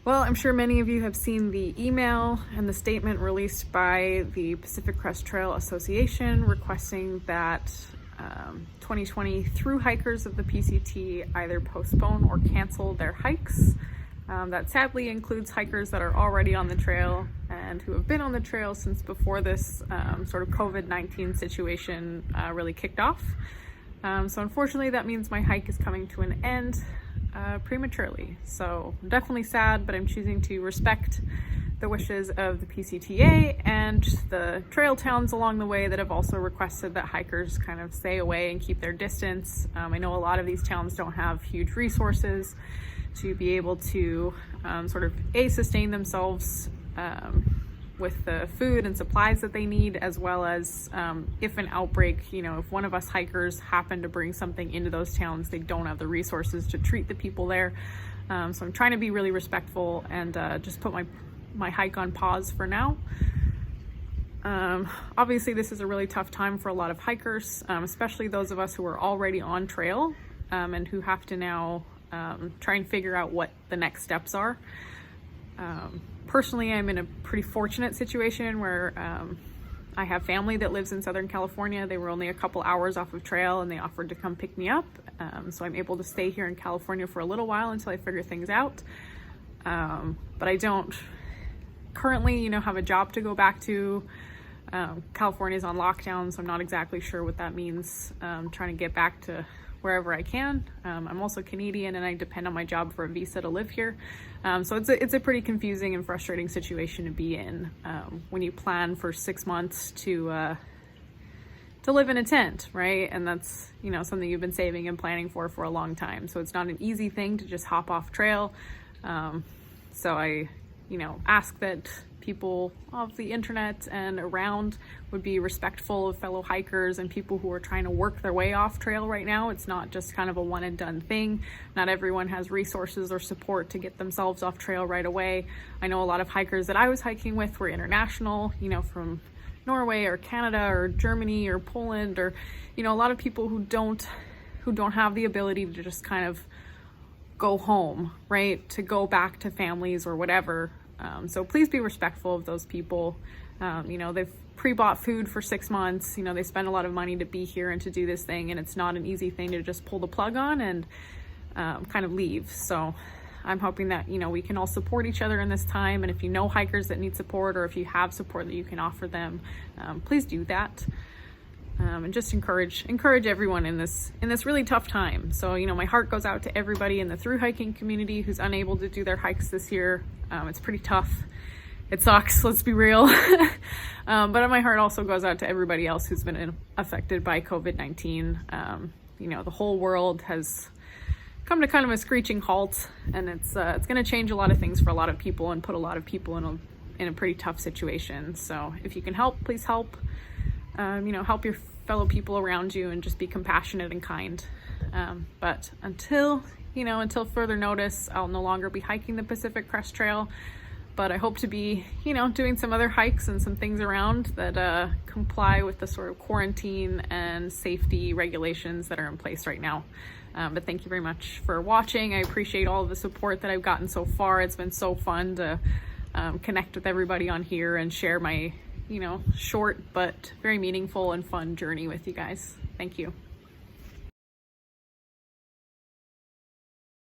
Well, I'm sure many of you have seen the email and the statement released by the Pacific Crest Trail Association requesting that 2020 through hikers of the PCT either postpone or cancel their hikes. That sadly includes hikers that are already on the trail and who have been on the trail since before this sort of COVID-19 situation really kicked off. So unfortunately that means my hike is coming to an end prematurely. So I'm definitely sad, but I'm choosing to respect the wishes of the PCTA and the trail towns along the way that have also requested that hikers kind of stay away and keep their distance. I know a lot of these towns don't have huge resources to be able to sort of sustain themselves with the food and supplies that they need, as well as if an outbreak, if one of us hikers happen to bring something into those towns, they don't have the resources to treat the people there. So I'm trying to be really respectful and just put my hike on pause for now. Obviously this is a really tough time for a lot of hikers, especially those of us who are already on trail and who have to now try and figure out what the next steps are. Personally, I'm in a pretty fortunate situation where I have family that lives in Southern California. They were only a couple hours off of trail and they offered to come pick me up. So I'm able to stay here in California for a little while until I figure things out. But I don't currently, have a job to go back to. California's on lockdown, so I'm not exactly sure what that means. Trying to get back to wherever I can. I'm also Canadian and I depend on my job for a visa to live here. So it's a pretty confusing and frustrating situation to be in when you plan for 6 months to live in a tent, right? And that's, something you've been saving and planning for a long time. So it's not an easy thing to just hop off trail. So I, ask that people of the internet and around would be respectful of fellow hikers and people who are trying to work their way off trail right now. It's not just kind of a one and done thing. Not everyone has resources or support to get themselves off trail right away. I know a lot of hikers that I was hiking with were international, from Norway or Canada or Germany or Poland, or, a lot of people who don't have the ability to just kind of go home, right? To go back to families or whatever. So please be respectful of those people. They've pre-bought food for 6 months. They spend a lot of money to be here and to do this thing, and it's not an easy thing to just pull the plug on and kind of leave. So I'm hoping that, we can all support each other in this time. And if you know hikers that need support, or if you have support that you can offer them, please do that. And just encourage everyone in this really tough time. So, my heart goes out to everybody in the thru hiking community who's unable to do their hikes this year. It's pretty tough. It sucks, let's be real. But my heart also goes out to everybody else who's been affected by COVID-19. The whole world has come to kind of a screeching halt, and it's going to change a lot of things for a lot of people and put a lot of people in a pretty tough situation. So if you can help, please help. Help your fellow people around you and just be compassionate and kind. But until further notice, I'll no longer be hiking the Pacific Crest Trail, but I hope to be, doing some other hikes and some things around that comply with the sort of quarantine and safety regulations that are in place right now. But thank you very much for watching. I appreciate all of the support that I've gotten so far. It's been so fun to connect with everybody on here and share my short but very meaningful and fun journey with you guys. Thank you.